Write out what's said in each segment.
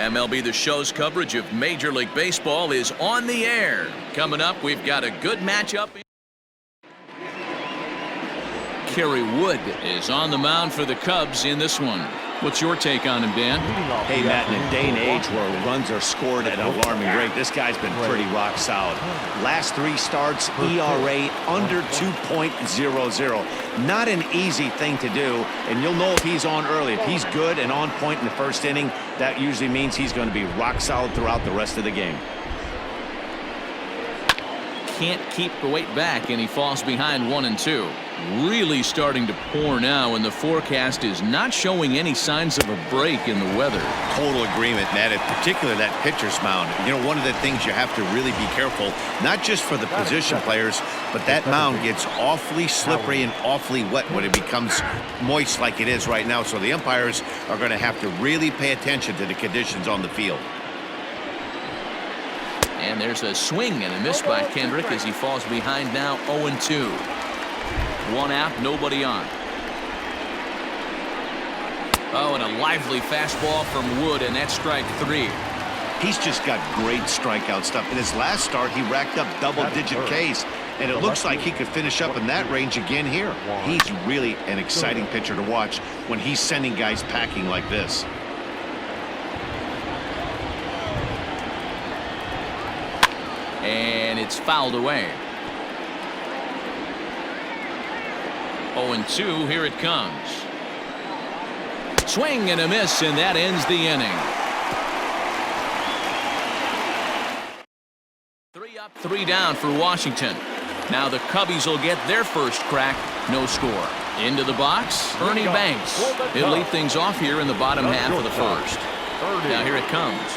MLB The Show's coverage of Major League Baseball is on the air. Coming up, we've got a good matchup. Kerry Wood is on the mound for the Cubs in this one. What's your take on him, Dan? Hey, Matt, in a day and age where runs are scored at an alarming rate, this guy's been pretty rock solid. Last 3 starts, ERA under 2.00. Not an easy thing to do, and you'll know if he's on early. If he's good and on point in the first inning, that usually means he's going to be rock solid throughout the rest of the game. Can't keep the weight back, and he falls behind 1-2. Really starting to pour now, and the forecast is not showing any signs of a break in the weather. Total agreement, Matt, in particular that pitcher's mound. You know, one of the things you have to really be careful, not just for the position players, but that mound gets awfully slippery and awfully wet when it becomes moist like it is right now. So the umpires are going to have to really pay attention to the conditions on the field. And there's a swing and a miss by Kendrick as he falls behind now 0-2. 1 out, nobody on. Oh, and a lively fastball from Wood, and that's strike 3. He's just got great strikeout stuff. In his last start, he racked up double-digit Ks, and it looks like he could finish up in that range again here. He's really an exciting pitcher to watch when he's sending guys packing like this. And it's fouled away. 0-2, here it comes. Swing and a miss, and that ends the inning. 3 up, 3 down for Washington. Now the Cubbies will get their first crack. No score. Into the box, Ernie Banks. He'll lead things off here in the bottom half of the first. Now here it comes.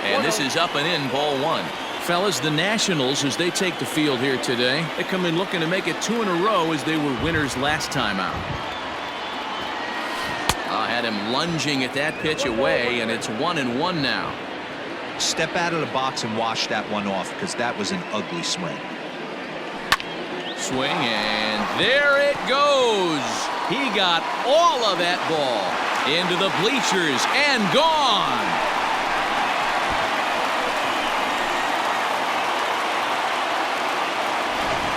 And this is up and in, ball 1. Fellas, the Nationals, as they take the field here today, they come in looking to make it 2 in a row as they were winners last time out. Had him lunging at that pitch away, and it's 1-1 now. Step out of the box and wash that one off, because that was an ugly swing. Swing, and there it goes. He got all of that ball into the bleachers and gone.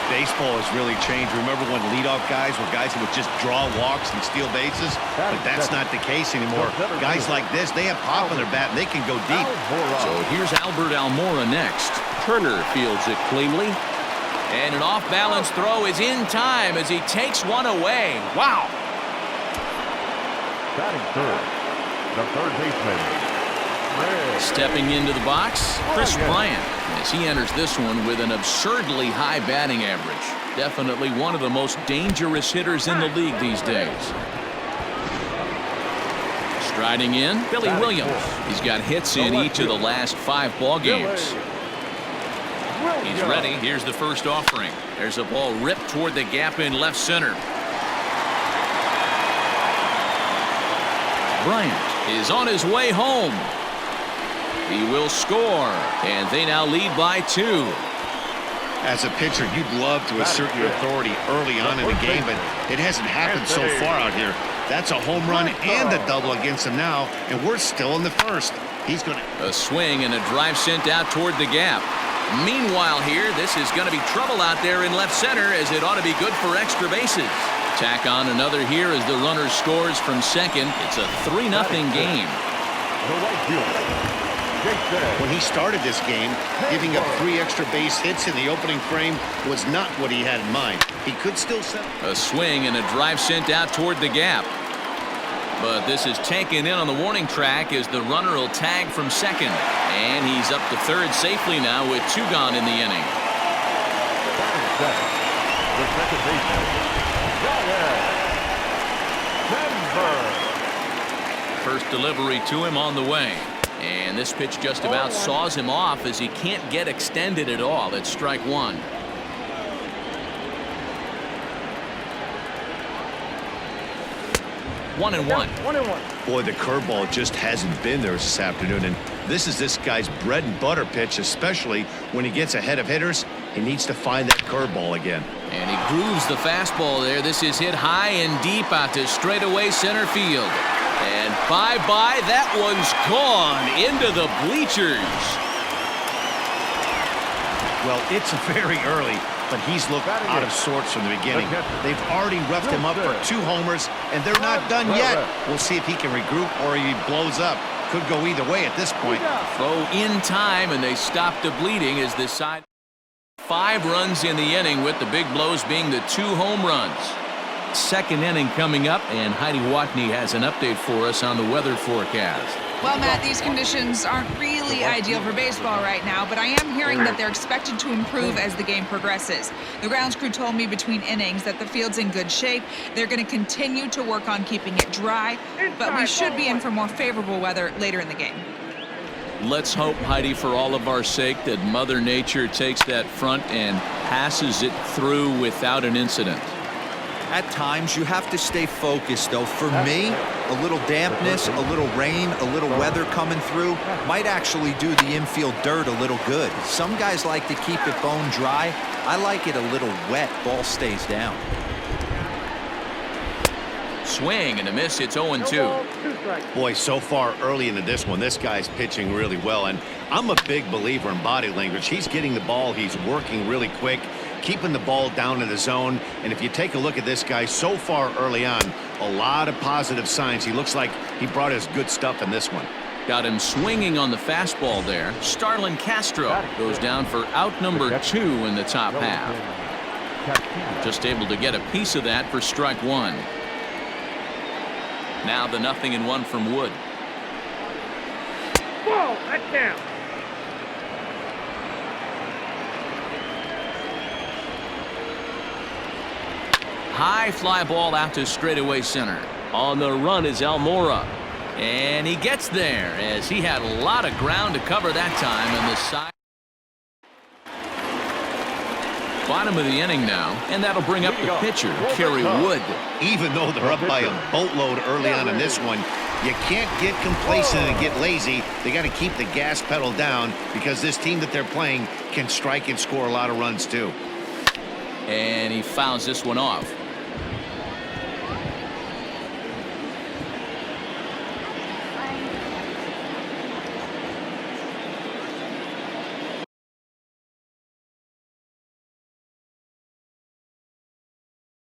Baseball has really changed. Remember when leadoff guys were guys who would just draw walks and steal bases? But that's not the case anymore. Guys like this, they have pop in their bat, and they can go deep. So here's Albert Almora next. Turner fields it cleanly. And an off-balance throw is in time as he takes one away. Wow. Batting third, the third baseman. Stepping into the box, Chris Bryant, as he enters this one with an absurdly high batting average. Definitely one of the most dangerous hitters in the league these days. Striding in, Billy Williams. He's got hits in each of the last 5 ball games. He's ready. Here's the first offering. There's a ball ripped toward the gap in left center. Bryant is on his way home. He will score, and they now lead by 2. As a pitcher, you'd love to assert your authority early on in the game, but it hasn't happened so far out here. That's a home run and a double against him now, and we're still in the first. He's going to... A swing and a drive sent out toward the gap. Meanwhile here, this is going to be trouble out there in left center, as it ought to be good for extra bases. Tack on another here as the runner scores from second. It's a 3-0 game. When he started this game, giving up 3 extra base hits in the opening frame was not what he had in mind. He could still set. A swing and a drive sent out toward the gap. But this is taken in on the warning track as the runner will tag from second. And he's up to third safely now with 2 gone in the inning. The second baseman, First delivery to him on the way. And this pitch just about saws him off as he can't get extended at all. It's strike 1. One and one. Boy, the curveball just hasn't been there this afternoon, and this is this guy's bread and butter pitch, especially when he gets ahead of hitters. He needs to find that curveball again. And he grooves the fastball there. This is hit high and deep out to straightaway center field. And bye-bye, that one's gone into the bleachers. Well, it's very early, but he's looked out of sorts from the beginning. They've already roughed him up for 2 homers, and they're not done yet. We'll see if he can regroup or he blows up. Could go either way at this point. Throw in time, and they stop the bleeding as this side. 5 runs in the inning, with the big blows being the 2 home runs. Second inning coming up, and Heidi Watney has an update for us on the weather forecast. Well, Matt, these conditions aren't really ideal for baseball right now, but I am hearing that they're expected to improve as the game progresses. The grounds crew told me between innings that the field's in good shape. They're going to continue to work on keeping it dry, but we should be in for more favorable weather later in the game. Let's hope, Heidi, for all of our sake, that Mother Nature takes that front and passes it through without an incident. At times, you have to stay focused, though. For me, a little dampness, a little rain, a little weather coming through might actually do the infield dirt a little good. Some guys like to keep it bone dry. I like it a little wet. Ball stays down. Swing and a miss. It's 0-2. Boy, so far early into this one, this guy's pitching really well, and I'm a big believer in body language. He's getting the ball. He's working really quick, keeping the ball down in the zone. And if you take a look at this guy so far early on, a lot of positive signs. He looks like he brought his good stuff in this one. Got him swinging on the fastball there. Starlin Castro goes down for out number 2 in the top half. Just able to get a piece of that for strike 1. Now the 0-1 from Wood. Ball, that's down. High fly ball out to straightaway center. On the run is Almora. And he gets there as he had a lot of ground to cover that time on the side. Bottom of the inning now, and that'll bring up the pitcher, Kerry Wood. Even though they're up by a boatload early on in this one, you can't get complacent and get lazy. They got to keep the gas pedal down because this team that they're playing can strike and score a lot of runs too. And he fouls this one off.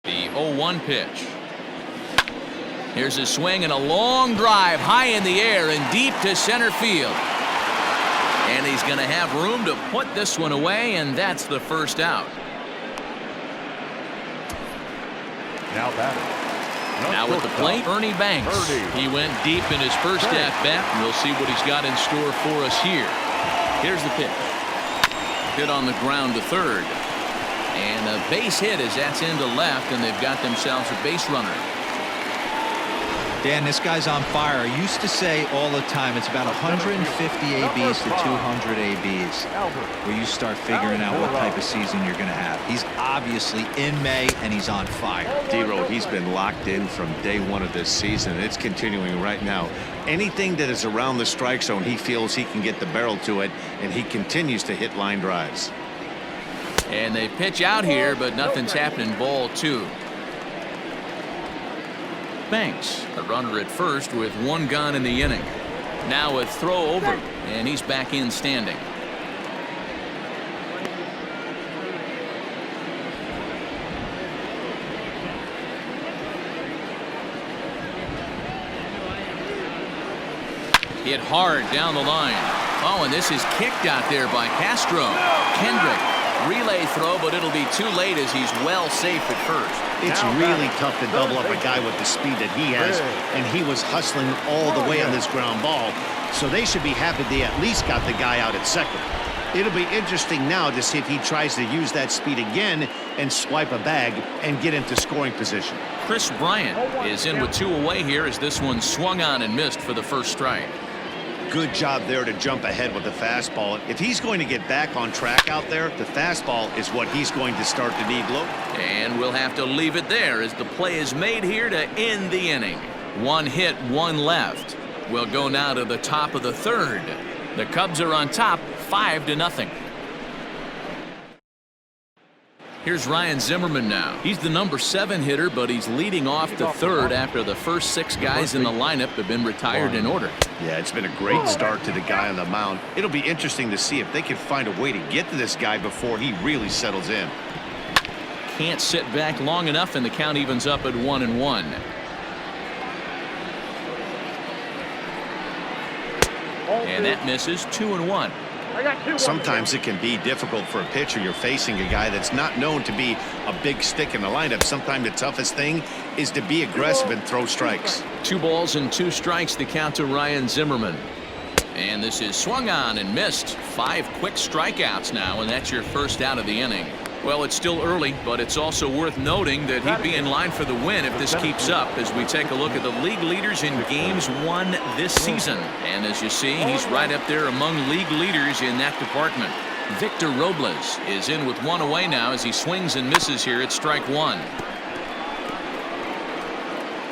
The 0-1 pitch. Here's a swing and a long drive high in the air and deep to center field. And he's going to have room to put this one away, and that's the first out. Now with the plate, Ernie Banks. He went deep in his first at-bat, and we'll see what he's got in store for us here. Here's the pitch. Hit on the ground to third. And a base hit as that's into left, and they've got themselves a base runner. Dan, this guy's on fire. I used to say all the time it's about 150 ABs to 200 ABs where you start figuring out what type of season you're going to have. He's obviously in May, and he's on fire. D-Road, he's been locked in from day 1 of this season, and it's continuing right now. Anything that is around the strike zone, he feels he can get the barrel to it, and he continues to hit line drives. And they pitch out here, but nothing's happening. Ball 2. Banks, a runner at first with 1 gone in the inning. Now a throw over, and he's back in standing. Hit hard down the line. Oh, and this is kicked out there by Castro. Kendrick, relay throw, but it'll be too late as he's well safe at first. It's really tough to double up a guy with the speed that he has, and he was hustling all the way on this ground ball. So they should be happy they at least got the guy out at second. It'll be interesting now to see if he tries to use that speed again and swipe a bag and get into scoring position. Chris Bryant is in with 2 away here as this one swung on and missed for the first strike. Good job there to jump ahead with the fastball. If he's going to get back on track out there, the fastball is what he's going to start to need low. And we'll have to leave it there as the play is made here to end the inning. 1 hit, 1 left. We'll go now to the top of the 3rd. The Cubs are on top, 5-0. Here's Ryan Zimmerman now. He's the number 7 hitter, but he's leading off the third after the first 6 guys in the lineup have been retired in order. Yeah, it's been a great start to the guy on the mound. It'll be interesting to see if they can find a way to get to this guy before he really settles in. Can't sit back long enough, and the count evens up at 1-1. And that misses. 2-1. Sometimes it can be difficult for a pitcher. You're facing a guy that's not known to be a big stick in the lineup. Sometimes the toughest thing is to be aggressive and throw strikes. 2 balls and 2 strikes, the count to Ryan Zimmerman. And this is swung on and missed. 5 quick strikeouts now, and that's your first out of the inning. Well, it's still early, but it's also worth noting that he'd be in line for the win if this keeps up as we take a look at the league leaders in games won this season. And as you see, he's right up there among league leaders in that department. Victor Robles is in with 1 away now as he swings and misses here at strike 1.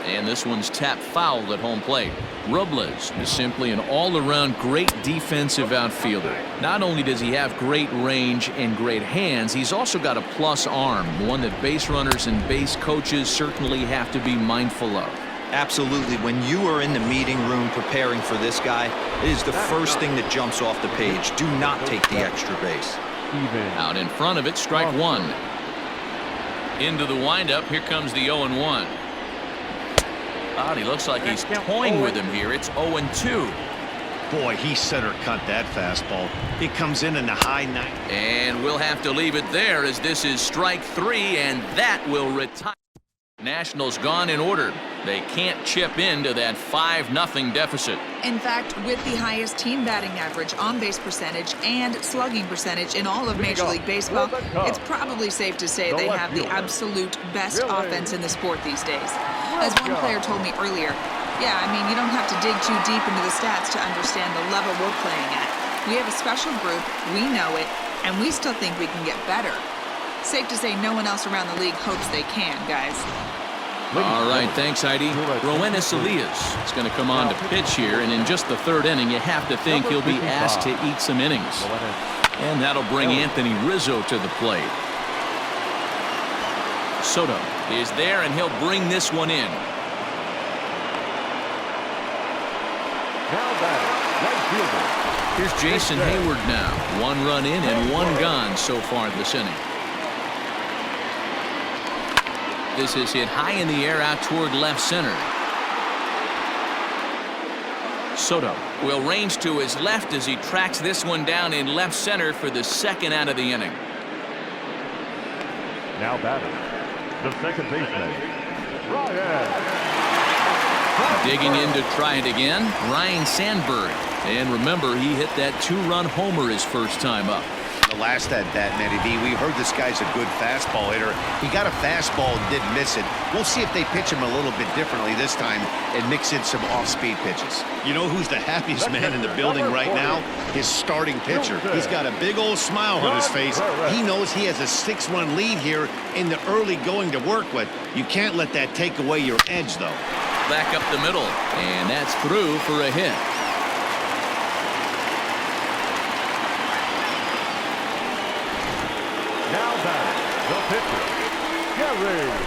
And this one's tapped foul at home plate. Robles is simply an all-around great defensive outfielder. Not only does he have great range and great hands, he's also got a plus arm, one that base runners and base coaches certainly have to be mindful of. Absolutely. When you are in the meeting room preparing for this guy, it is the first thing that jumps off the page. Do not take the extra base. Out in front of it, strike 1. Into the windup, here comes the 0-1. He looks like he's toying with him here. It's 0-2. Boy, he center cut that fastball. It comes in the high 90s. And we'll have to leave it there as this is strike 3, and that will retire. Nationals gone in order. They can't chip into that 5-0 deficit. In fact, with the highest team batting average, on-base percentage, and slugging percentage in all of Major League Baseball, it's probably safe to say they have the absolute best offense in the sport these days. As one player told me earlier, yeah, I mean, you don't have to dig too deep into the stats to understand the level we're playing at. We have a special group, we know it, and we still think we can get better. Safe to say no one else around the league hopes they can, guys. All right, thanks, Heidi. Roenis Elias is going to come on to pitch here, and in just the 3rd inning, you have to think he'll be asked to eat some innings. And that'll bring Anthony Rizzo to the plate. Soto is there, and he'll bring this one in. Here's Jason Hayward now. 1 run in and 1 gone so far this inning. This is hit high in the air out toward left center. Soto will range to his left as he tracks this one down in left center for the 2nd out of the inning. Now batting, the second baseman, Ryan. Digging in to try it again, Ryan Sandberg. And remember, he hit that 2-run homer his first time up. The last at bat, Matty B, we heard this guy's a good fastball hitter. He got a fastball and didn't miss it. We'll see if they pitch him a little bit differently this time and mix in some off-speed pitches. You know who's the happiest man in the building right now? His starting pitcher. He's got a big old smile on his face. He knows he has a 6-run lead here in the early going to work with. You can't let that take away your edge, though. Back up the middle, and that's through for a hit. Now batting, the pitcher, Gary Wood.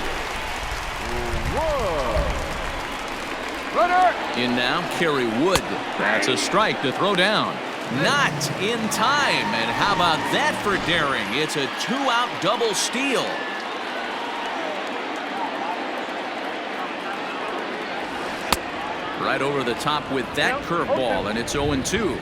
Runner! In now, Kerry Wood. That's a strike to throw down. Not in time, and how about that for daring? It's a 2-out double steal. Right over the top with that curveball, and it's 0-2.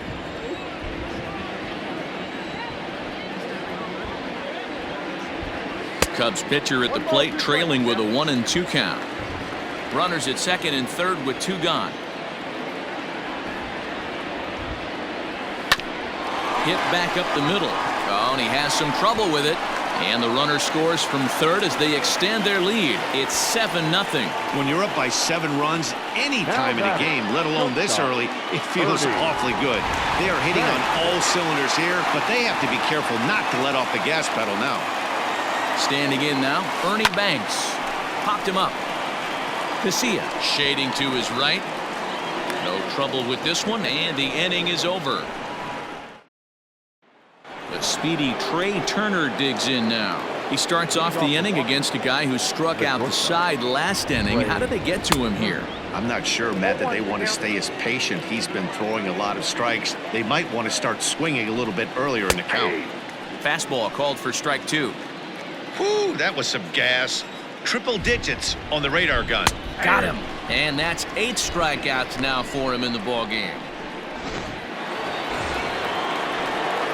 Cubs pitcher at the plate, trailing with a 1-2 count. Runners at 2nd and 3rd with 2 gone. Hit back up the middle. Oh, and he has some trouble with it. And the runner scores from 3rd as they extend their lead. It's 7-0. When you're up by 7 runs any time in a game, let alone this early, it feels awfully good. They are hitting on all cylinders here, but they have to be careful not to let off the gas pedal now. Standing in now, Ernie Banks. Popped him up. Casilla shading to his right. No trouble with this one, and the inning is over. The speedy Trey Turner digs in now. He starts off the inning against a guy who struck out the side last inning. How did they get to him here? I'm not sure, Matt, that they want to stay as patient. He's been throwing a lot of strikes. They might want to start swinging a little bit earlier in the count. Fastball called for strike 2. Whew, that was some gas. Triple digits on the radar gun. Got him. And that's 8 strikeouts now for him in the ball game.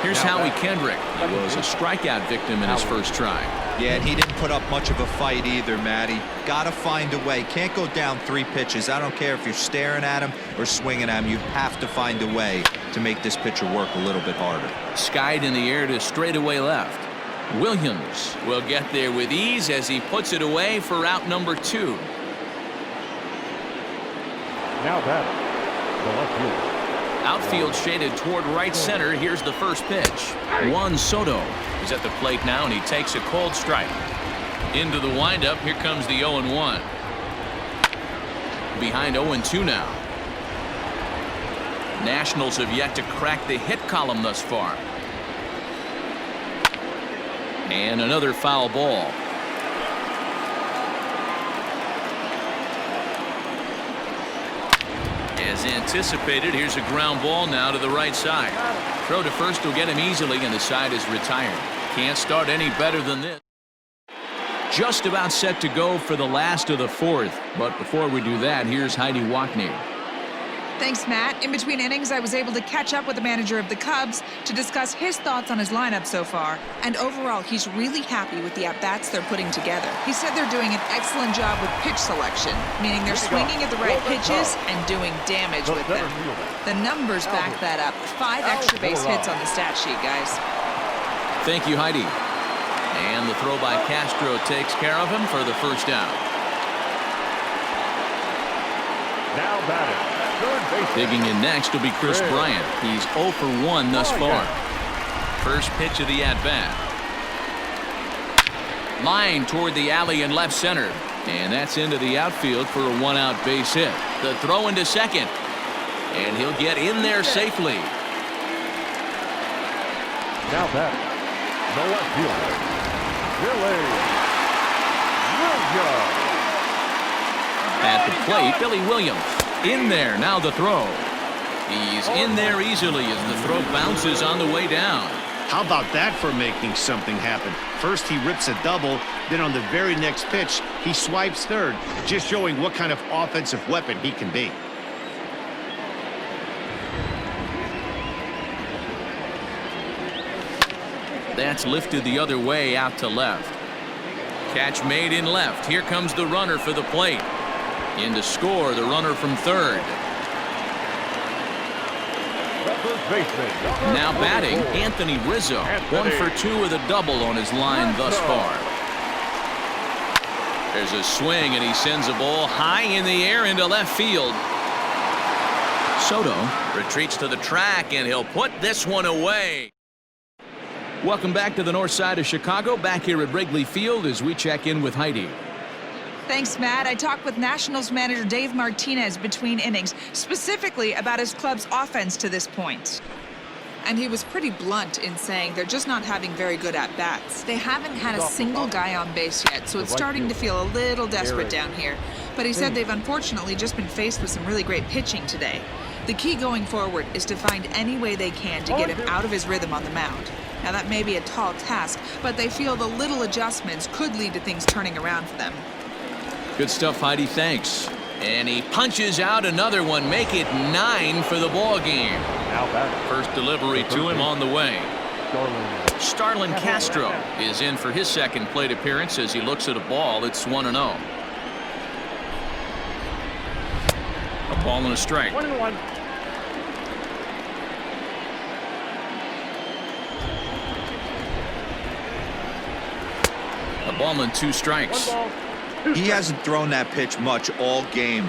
Here's Howie Kendrick. He was a strikeout victim in his first try. Yeah, and he didn't put up much of a fight either, Matty. Gotta find a way. Can't go down 3 pitches. I don't care if you're staring at him or swinging at him. You have to find a way to make this pitcher work a little bit harder. Skied in the air to straightaway left. Williams will get there with ease as he puts it away for out number 2. Now batting, the left fielder. Outfield shaded toward right center. Here's the first pitch. Juan Soto is at the plate now, and he takes a cold strike. Into the windup. Here comes the 0-1. Behind 0-2 now. Nationals have yet to crack the hit column thus far. And another foul ball. As anticipated, here's a ground ball now to the right side. Throw to first will get him easily, and the side is retired. Can't start any better than this. Just about set to go for the last of the 4th. But before we do that, here's Heidi Wackney. Thanks, Matt. In between innings, I was able to catch up with the manager of the Cubs to discuss his thoughts on his lineup so far. And overall, he's really happy with the at-bats they're putting together. He said they're doing an excellent job with pitch selection, meaning they're swinging at the right pitches and doing damage with them. The numbers back that up. 5 extra base hits on the stat sheet, guys. Thank you, Heidi. And the throw by Castro takes care of him for the first out. Now batting. Digging in next will be Chris Bryant. He's 0 for 1 thus far. First pitch of the at-bat. Line toward the alley in left center. And that's into the outfield for a 1-out base hit. The throw into second. And he'll get in there safely. Now batting, the left fielder, Billy Williams. At the plate, Billy Williams. In there, now the throw. He's in there easily as the throw bounces on the way down. How about that for making something happen? First he rips a double, then on the very next pitch he swipes third, just showing what kind of offensive weapon he can be. That's lifted the other way out to left. Catch made in left. Here comes the runner for the plate. In to score, the runner from third. Now batting, Anthony Rizzo. 1 for 2 with a double on his line thus far. There's a swing, and he sends a ball high in the air into left field. Soto retreats to the track, and he'll put this one away. Welcome back to the north side of Chicago, back here at Wrigley Field as we check in with Heidi. Thanks, Matt. I talked with Nationals manager Dave Martinez between innings, specifically about his club's offense to this point. And he was pretty blunt in saying they're just not having very good at-bats. They haven't had a single guy on base yet, so it's starting to feel a little desperate down here. But he said they've unfortunately just been faced with some really great pitching today. The key going forward is to find any way they can to get him out of his rhythm on the mound. Now, that may be a tall task, but they feel the little adjustments could lead to things turning around for them. Good stuff, Heidi. Thanks. And he punches out another one. Make it 9 for the ball game. First delivery to him on the way. Starlin Castro is in for his second plate appearance as he looks at a ball. It's 1-0. A ball and a strike. 1-1. A ball and 2 strikes. He hasn't thrown that pitch much all game.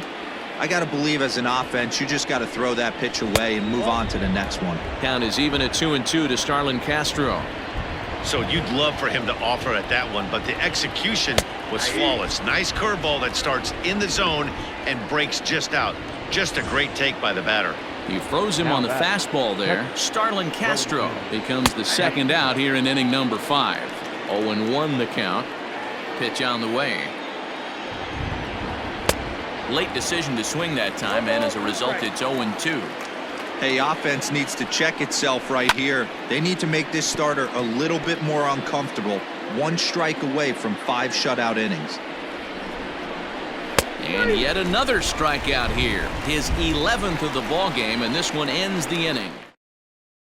I got to believe as an offense, you just got to throw that pitch away and move on to the next one. Count is even at 2-2 to Starlin Castro. So you'd love for him to offer at that one, but the execution was flawless. Nice curveball that starts in the zone and breaks just out. Just a great take by the batter. He froze him on the fastball there. Starlin Castro becomes the second out here in inning number 5. 0-1 the count. Pitch on the way. Late decision to swing that time, and as a result, it's 0-2. Hey, offense needs to check itself right here. They need to make this starter a little bit more uncomfortable. 1 strike away from 5 shutout innings. And yet another strikeout here. His 11th of the ball game, and this one ends the inning.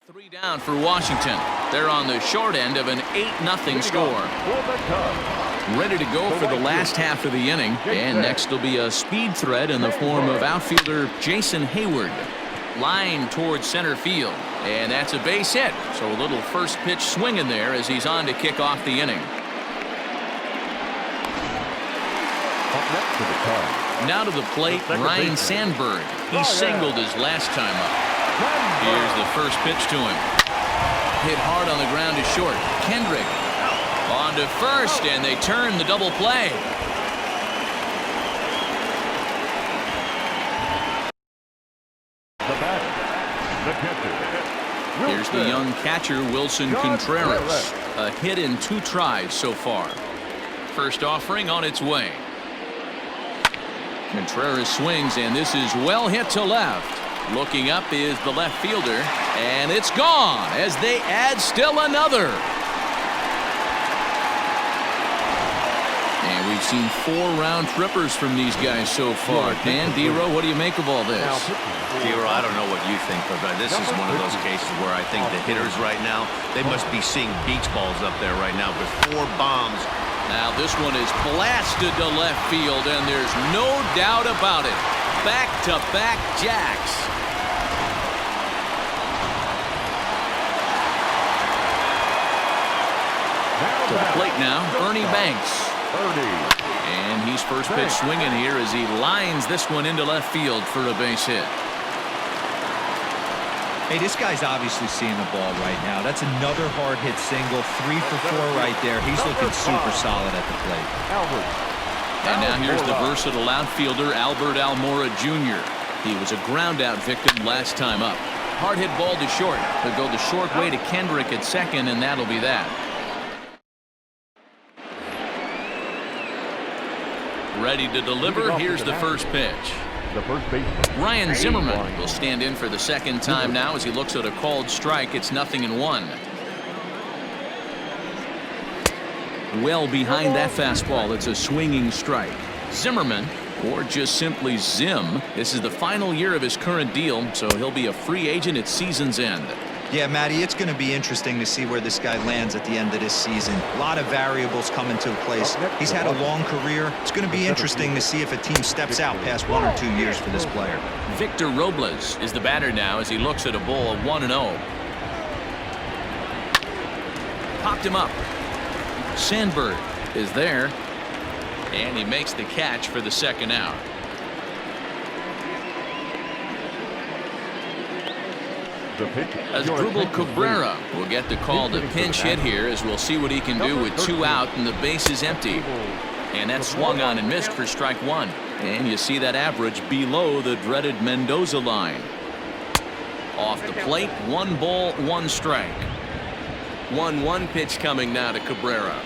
3 down for Washington. They're on the short end of an 8-0 score. Ready to go for the last half of the inning, and next will be a speed threat in the form of outfielder Jason Hayward. Line towards center field, and that's a base hit. So a little first pitch swing in there as he's on to kick off the inning. Now to the plate, Ryan Sandberg. He singled his last time up. Here's the first pitch to him. Hit hard on the ground to short. Kendrick on to first, and they turn the double play. Here's the young catcher, Wilson Contreras. A hit in 2 tries so far. First offering on its way. Contreras swings, and this is well hit to left. Looking up is the left fielder, and it's gone as they add still another. And we've seen 4 round trippers from these guys so far. Dan, Dero, what do you make of all this? Dero, I don't know what you think, but this is one of those cases where I think the hitters right now, they must be seeing beach balls up there right now with 4 bombs. Now this one is blasted to left field, and there's no doubt about it. Back-to-back jacks. To the plate now, Ernie Banks. And he's first pitch swinging here as he lines this one into left field for a base hit. Hey, this guy's obviously seeing the ball right now. That's another hard hit single. 3 for 4 right there. He's looking super solid at the plate. And now here's the versatile outfielder, Albert Almora Jr. He was a ground out victim last time up. Hard hit ball to short. He'll go the short way to Kendrick at second, and that'll be that. Ready to deliver. Here's the first pitch. Ryan Zimmerman will stand in for the second time now as he looks at a called strike. It's 0-1. Well behind that fastball. It's a swinging strike. Zimmerman, or just simply Zim, this is the final year of his current deal, so he'll be a free agent at season's end. Yeah, Matty, it's going to be interesting to see where this guy lands at the end of this season. A lot of variables come into place. He's had a long career. It's going to be interesting to see if a team steps out past 1 or 2 years for this player. Victor Robles is the batter now as he looks at a ball of 1-0. Popped him up. Sandberg is there, and he makes the catch for the second out. Asdrubal Cabrera will get the call to pinch hit here, as we'll see what he can do with 2 out and the base is empty. And that swung on and missed for strike 1. And you see that average below the dreaded Mendoza line. Off the plate, 1 ball, 1 strike. 1-1 pitch coming now to Cabrera.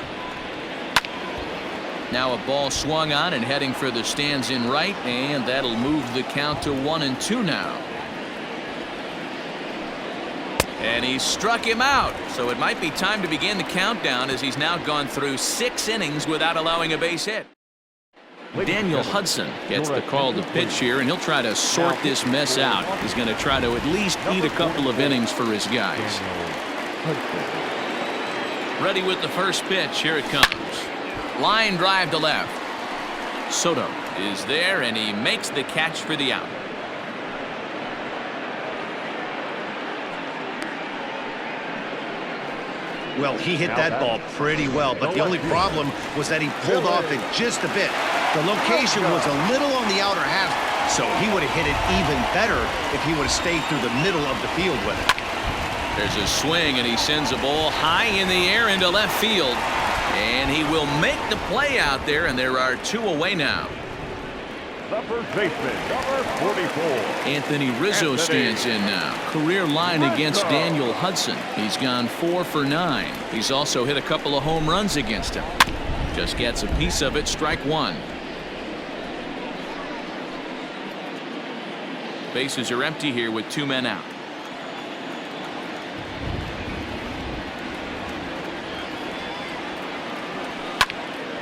Now a ball swung on and heading for the stands in right, and that'll move the count to 1-2 now. And he struck him out, so it might be time to begin the countdown as he's now gone through 6 innings without allowing a base hit. Daniel Hudson gets the call to pitch here, and he'll try to sort this mess out. He's going to try to at least eat a couple of innings for his guys. Ready with the first pitch. Here it comes. Line drive to left. Soto is there, and he makes the catch for the out. Well, he hit that ball pretty well, but the only problem was that he pulled off it just a bit. The location was a little on the outer half, so he would have hit it even better if he would have stayed through the middle of the field with it. There's a swing, and he sends a ball high in the air into left field. And he will make the play out there, and there are 2 away now. The first baseman, number 44. Anthony Rizzo stands in now. Career line against Daniel Hudson. He's gone 4 for 9. He's also hit a couple of home runs against him. Just gets a piece of it. Strike one. Bases are empty here with 2 men out.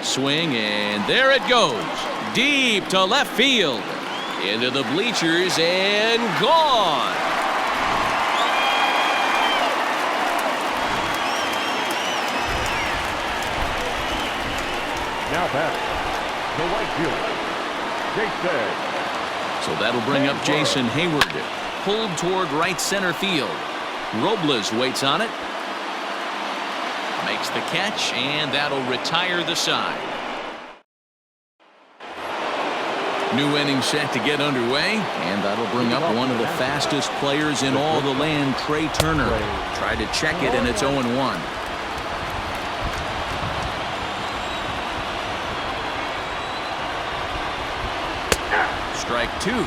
Swing, and there it goes. Deep to left field. Into the bleachers and gone. Now batting, the right fielder, Jason. So that'll bring up Jason Hayward. Pulled toward right center field. Robles waits on it. Makes the catch, and that'll retire the side. New inning set to get underway, and that'll bring up one of the fastest players in all the land, Trey Turner. Tried to check it, and it's 0-1. Strike two.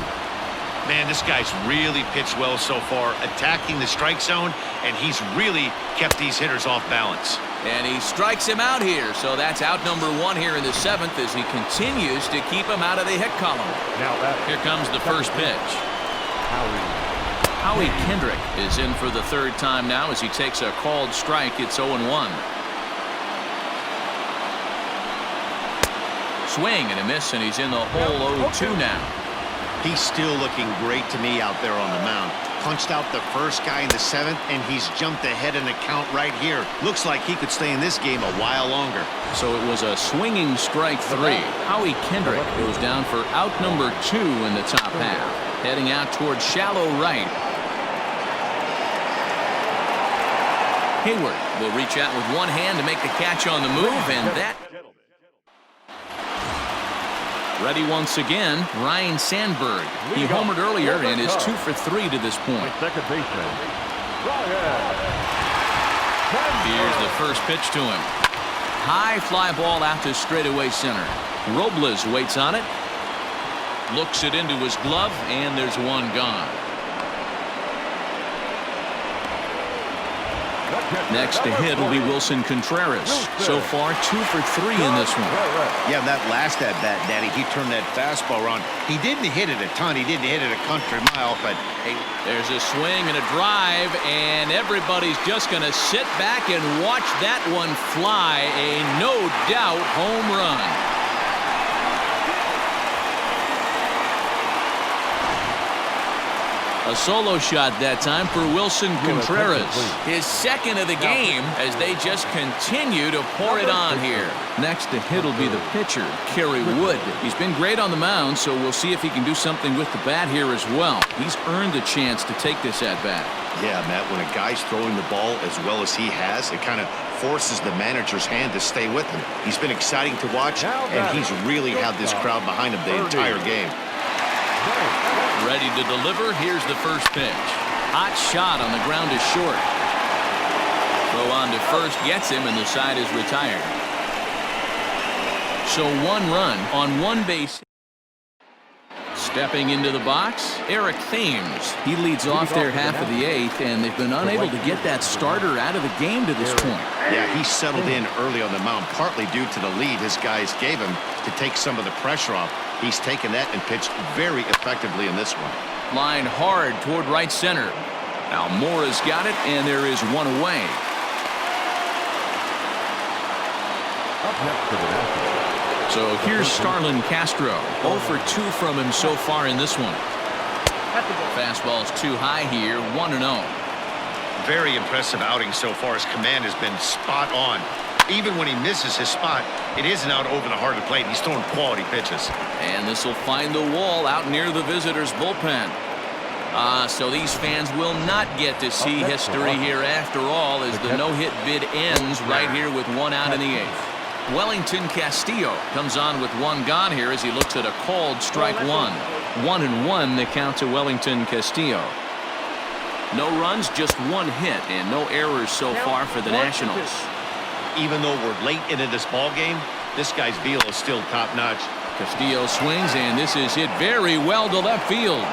Man, this guy's really pitched well so far, attacking the strike zone, and he's really kept these hitters off balance. And he strikes him out here, so that's out number 1 here in the 7th as he continues to keep him out of the hit column. Now Here comes the first pitch. Howie Kendrick is in for the 3rd time now as he takes a called strike. It's 0-1. Swing and a miss, and he's in the hole 0-2 now. He's still looking great to me out there on the mound. Punched out the first guy in the 7th, and he's jumped ahead in the count right here. Looks like he could stay in this game a while longer. So it was a swinging strike 3. Howie Kendrick goes down for out number 2 in the top half. Heading out towards shallow right. Hayward will reach out with one hand to make the catch on the move, and that... Ready once again, Ryan Sandberg. He homered earlier and is 2 for 3 to this point. second baseman, Here's the first pitch to him. High fly ball out to straightaway center. Robles waits on it. Looks it into his glove, and there's one gone. Next to hit will be Wilson Contreras. So far, 2 for 3 in this one. Yeah, that last at-bat, Daddy, he turned that fastball around. He didn't hit it a ton. He didn't hit it a country mile, but hey. There's a swing and a drive, and everybody's just going to sit back and watch that one fly. A no-doubt home run. A solo shot that time for Wilson Contreras. His 2nd of the game as they just continue to pour it on here. Next to hit will be the pitcher, Kerry Wood. He's been great on the mound, so we'll see if he can do something with the bat here as well. He's earned the chance to take this at bat. Yeah, Matt, when a guy's throwing the ball as well as he has, it kind of forces the manager's hand to stay with him. He's been exciting to watch, and he's really had this crowd behind him the entire game. Ready to deliver. Here's the first pitch. Hot shot on the ground is short. Throw on to first gets him, and the side is retired. So 1 run on 1 base. Stepping into the box, Eric Thames. He leads off their half of the 8th, and they've been unable to get that starter out of the game to this point. Yeah, he settled in early on the mound, partly due to the lead his guys gave him to take some of the pressure off. He's taken that and pitched very effectively in this one. Line hard toward right center. Now Mora's got it, and there is one away. Up next for the Nationals. So here's Starlin Castro. 0 for 2 from him so far in this one. Fastball's too high here, 1-0. Very impressive outing so far. His command has been spot on. Even when he misses his spot, it isn't out over the heart of the plate. He's throwing quality pitches. And this will find the wall out near the visitors' bullpen. So these fans will not get to see history here after all as the no-hit bid ends right here with 1 out in the 8th. Wellington Castillo comes on with 1 gone here as he looks at a called strike 1. 1-1 the count to Wellington Castillo. No runs, just 1 hit, and no errors so far for the Nationals. Even though we're late into this ball game, this guy's deal is still top-notch. Castillo swings, and this is hit very well to left field.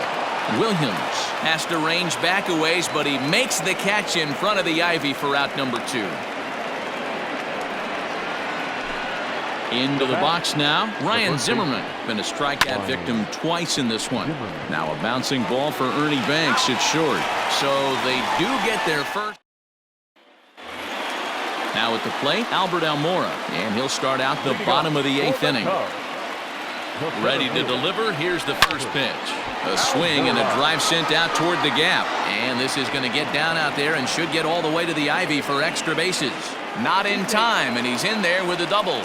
Williams has to range back a ways, but he makes the catch in front of the ivy for out number 2. Into the box now, Ryan Zimmerman. Been a strikeout victim twice in this one. Now a bouncing ball for Ernie Banks. It's short. So they do get their first. Now at the plate, Albert Almora. And he'll start out the bottom of the 8th inning. Ready to deliver. Here's the first pitch. A swing and a drive sent out toward the gap. And this is going to get down out there and should get all the way to the ivy for extra bases. Not in time, and he's in there with a double.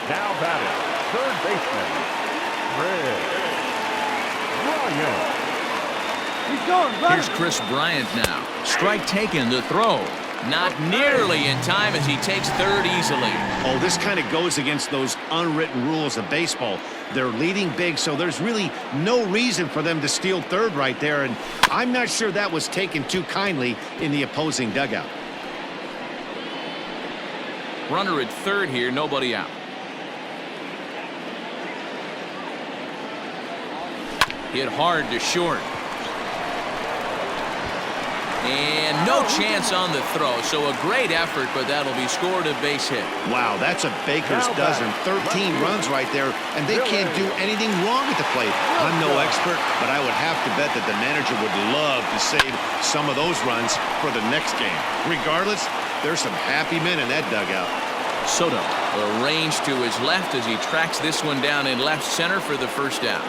Now batting, third baseman, Chris Bryant. Here's Chris Bryant now. Strike taken, the throw. Not nearly in time as he takes third easily. Oh, this kind of goes against those unwritten rules of baseball. They're leading big, so there's really no reason for them to steal third right there, and I'm not sure that was taken too kindly in the opposing dugout. Runner at third here, nobody out. Hit hard to short. And no chance on the throw, so a great effort, but that'll be scored a base hit. Wow, that's a baker's dozen. 13 runs right there, and they can't do anything wrong at the plate. I'm no expert, but I would have to bet that the manager would love to save some of those runs for the next game. Regardless, there's some happy men in that dugout. Soto arranged to his left as he tracks this one down in left center for the first out.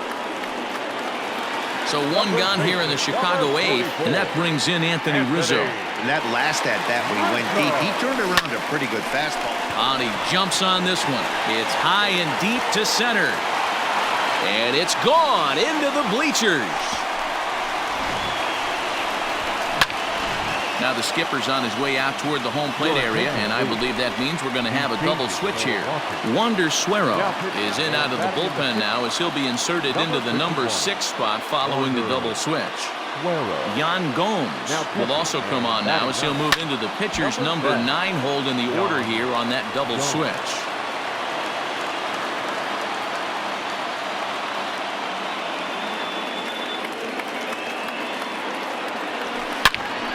So one gone here in the Chicago 8th, and that brings in Anthony Rizzo. And that last at-bat when he went deep, he turned around a pretty good fastball. And he jumps on this one. It's high and deep to center. And it's gone into the bleachers. Now the skipper's on his way out toward the home plate area, and I believe that means we're going to have a double switch here. Wander Suero is in out of the bullpen now as he'll be inserted into the number 6 spot following the double switch. Yan Gomes will also come on now as he'll move into the pitcher's number 9 hold in the order here on that double switch.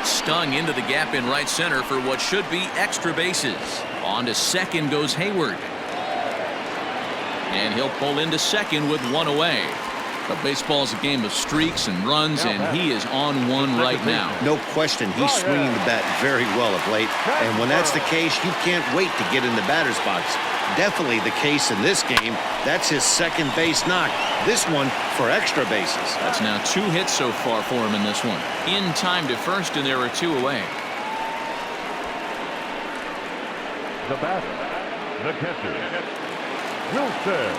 Stung into the gap in right center for what should be extra bases. On to second goes Hayward. And he'll pull into second with one away. But baseball's a game of streaks and runs, and he is on one right now. No question, he's swinging the bat very well of late. And when that's the case, you can't wait to get in the batter's box. Definitely the case in this game. That's his second base knock. This one for extra bases. That's now 2 hits so far for him in this one. In time to first, and there are 2 away. The batter, the catcher, Wilson.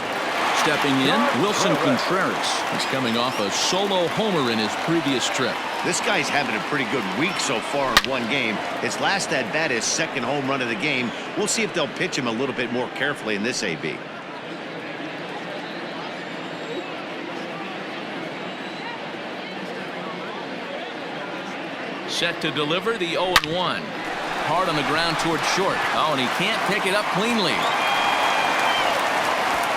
Stepping in, Wilson Contreras. He's coming off a solo homer in his previous trip. This guy's having a pretty good week so far in one game. His last at-bat is second home run of the game. We'll see if they'll pitch him a little bit more carefully in this AB. Set to deliver the 0-1. Hard on the ground toward short. Oh, and he can't pick it up cleanly.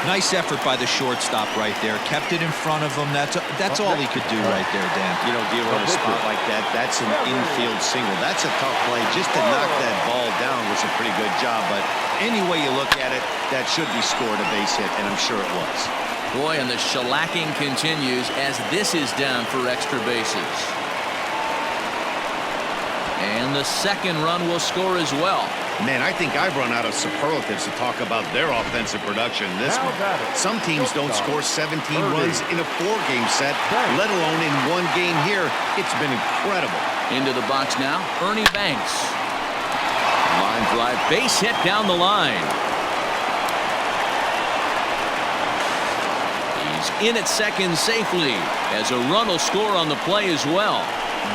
Nice effort by the shortstop right there. Kept it in front of him. That's all he could do right there, Dan. You know, dealing with a spot like that, that's an infield single. That's a tough play. Just to knock that ball down was a pretty good job. But any way you look at it, that should be scored a base hit, and I'm sure it was. Boy, and the shellacking continues as this is down for extra bases. And the second run will score as well. Man, I think I've run out of superlatives to talk about their offensive production in this one. Some teams don't score 17 runs in a 4-game set, let alone in one game here. It's been incredible. Into the box now, Ernie Banks. Line drive, base hit down the line. He's in at second safely as a run will score on the play as well.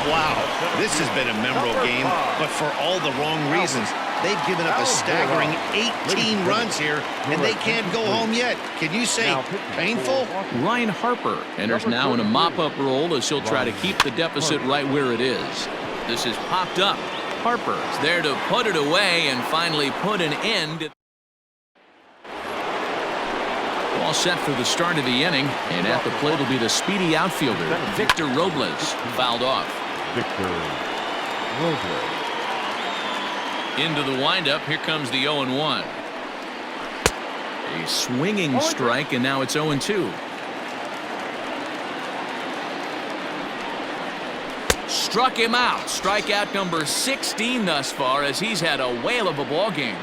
Wow, this has been a memorable game, but for all the wrong reasons. They've given up a staggering 18 runs here, and they can't go home yet. Can you say painful? Ryan Harper enters now in a mop-up role as he'll try to keep the deficit right where it is. This is popped up. Harper is there to put it away and finally put an end. All set for the start of the inning, and at the plate will be the speedy outfielder, Victor Robles, fouled off. Victor Robles. Into the windup, here comes the 0-1. A swinging strike, and now it's 0-2. Struck him out. Strikeout number 16 thus far, as he's had a whale of a ball game.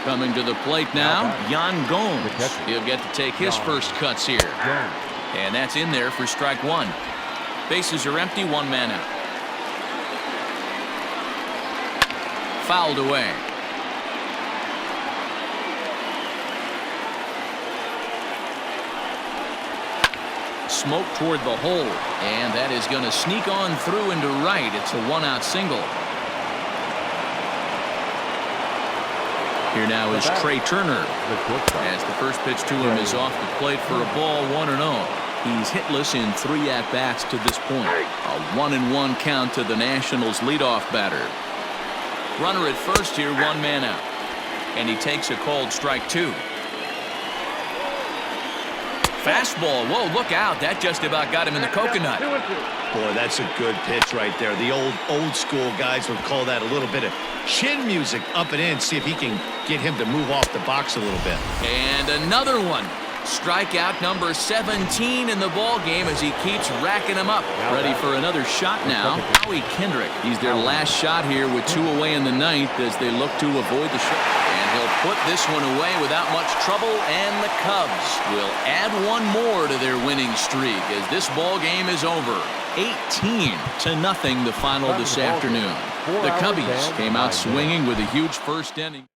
Coming to the plate now, Yan Gomes. He'll get to take his first cuts here. And that's in there for strike one. Bases are empty, one man out. Fouled away. Smoke toward the hole, and that is going to sneak on through into right. It's a one-out single. Here now is Trey Turner, as the first pitch to him is off the plate for a ball, 1-0. He's hitless in 3 at-bats to this point. A 1-1 count to the Nationals' leadoff batter. Runner at first here, one man out. And he takes a called strike 2. Fastball. Whoa, look out. That just about got him in the coconut. Boy, that's a good pitch right there. The old school guys would call that a little bit of chin music up and in. See if he can get him to move off the box a little bit. And another one. Strikeout number 17 in the ball game as he keeps racking them up. Ready for another shot now. Howie Kendrick. He's their last shot here with 2 away in the 9th as they look to avoid the shot. And he'll put this one away without much trouble, and the Cubs will add one more to their winning streak as this ball game is over. 18-0 the final this afternoon. The Cubbies came out swinging with a huge first inning.